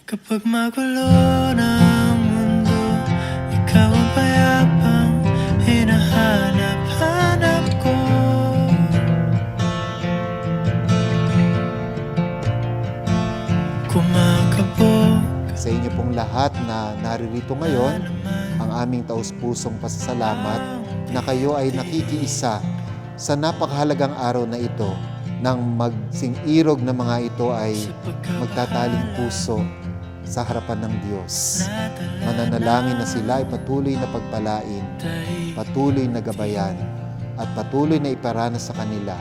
Kapag magulo ng mundo, ikaw ang payapang hinahanap-hanap ko. Kumakabog Sa inyo pong lahat na naririto ngayon, ang aming taus-pusong pasasalamat na kayo ay nakikiisa sa napakahalagang araw na ito nang magsing-irog na mga ito ay magtataling puso sa harapan ng Diyos. Mananalangin na sila ay patuloy na pagpalain, patuloy na gabayan, at patuloy na iparanas sa kanila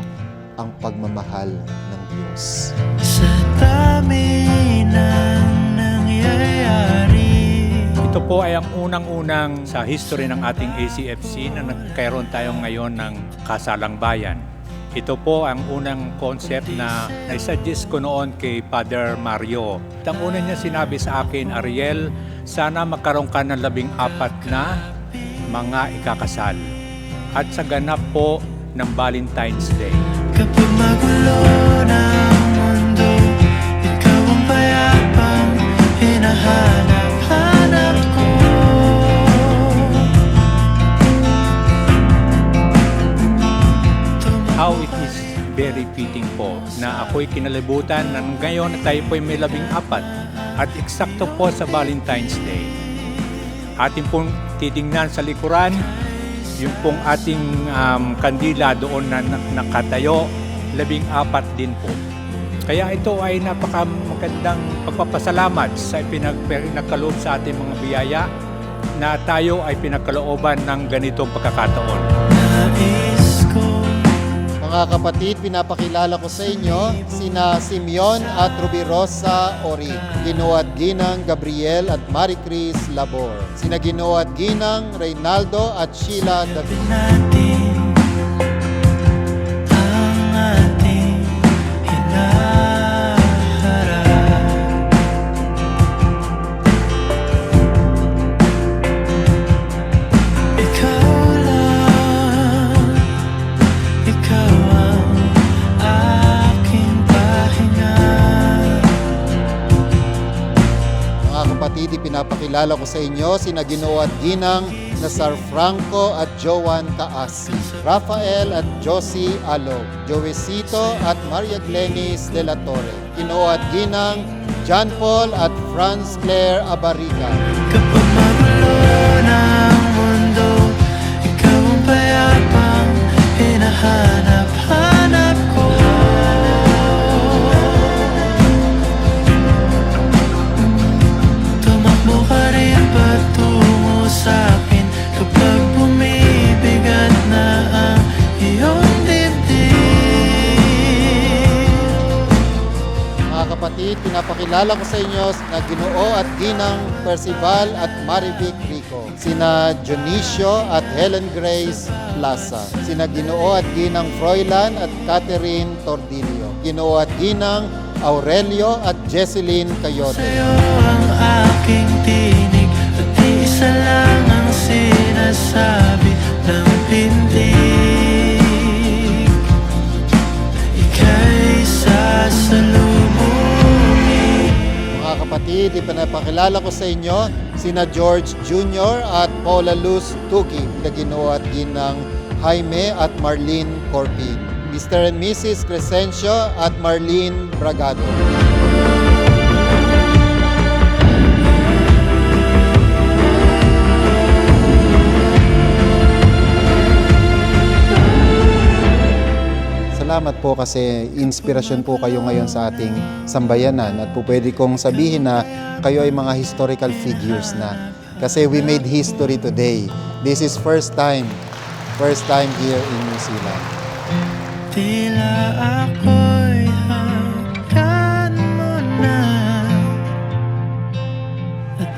ang pagmamahal ng Diyos. sa dami ng nangyayari. Ito po ay ang unang-unang sa history ng ating ACFC na nagkaroon tayo ngayon ng kasalang bayan. Ito po ang unang concept na naisuggest ko noon kay Father Mario. Ang una niya sinabi sa akin, Ariel, sana magkaroon ka ng 14 na mga ikakasal. At sa ganap po ng Valentine's Day. Kapag magulo ng mundo, ikaw ang payapang hinahanap-hanap ko. How it is very fitting po na ako'y kinalibutan na ngayon na tayo po'y may 14 at eksakto po sa Valentine's Day. Ating pong titingnan sa likuran, yung pong ating kandila doon na nakatayo, 14 din po. Kaya ito ay napakamagandang pagpapasalamat sa pinagkaloob sa ating mga biyaya na tayo ay pinagkalooban ng ganitong pagkakataon. Nais ko Mga kapatid, pinapakilala ko sa inyo sina Simeon at Ruby Rosa Ori, Ginoo at Ginang Gabriel at Marie Cris Labor, sina Ginoo at Ginang Reynaldo at Sheila David. natin ang ating hinaharap. Ikaw lang, ikaw ang aking pahinga. Mga kapatid, ipinapakilala ko sa inyo sina Ginoo at Ginang Nazar Franco at Joan Caasi, Rafael at Josie Alog, Joesito at Maria Glenis de la Torre, Ginoo at Ginang John Paul at Franz Claire Abariga. Kapag magulo ng mundo, ikaw ang payapang hinahanap-hanap ko. Tumakbo ka rin patungo sa'kin kapag bumibigat na ang iyong dibdib. Mga kapatid, pinapakilala ko sa inyo na Ginoo at Ginang Percival at Marivic Rico, sina Dionisio at Helen Grace Plaza, sina Ginoo at Ginang Froilan at Catherine Tordillo, Ginoo at Ginang Aurelio at Jesseline Cayote. Sa'yo ang aking tinig at isa lang ang sinasabi ng pintig. Ika'y sasalubungin. Mga kapatid, ipinapakilala ko sa inyo sina George Jr. at Paula Luz Tuki, na Ginoo at Ginang Jaime at Marlene Corpin, Mr. and Mrs. Crescencio at Marlene Bragado. Salamat po kasi inspirasyon po kayo ngayon sa ating sambayanan at po pwede kong sabihin na kayo ay mga historical figures na kasi we made history today. This is first time here in New Zealand. Tila ako'y hanggan mo na at